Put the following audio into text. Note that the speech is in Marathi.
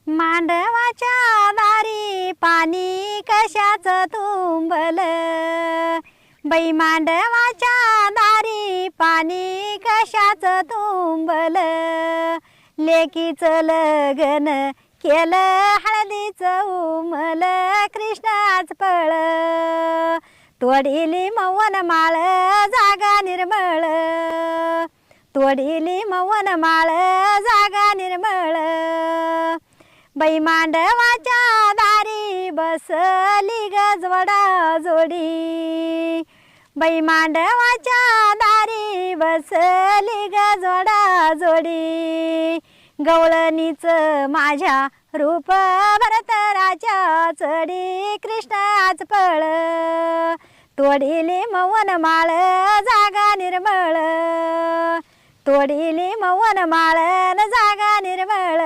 मांडवाच्या दारी पाणी कशाचं तुंबलं, बाई मांडवाच्या दारी पाणी कशाचं तुंबलं. लेकीचं लग्न केलं हळदीचं उमलं, कृष्णाच पळ तोडिली मौन माळ जागा निर्मळ, तोडिली मौन माळ जागा निर्मळ. बाई मांडवाच्या दारी बसली गजवडा जोडी, बाई मांडवाच्या दारी बसली गजवडा जोडी. गवळणीच माझ्या रूप भरतराच्या चढी, कृष्णाच पळ तोडिली मौन माळ जागा निर्मळ, तोडिली मौन माळ जागा निर्मळ.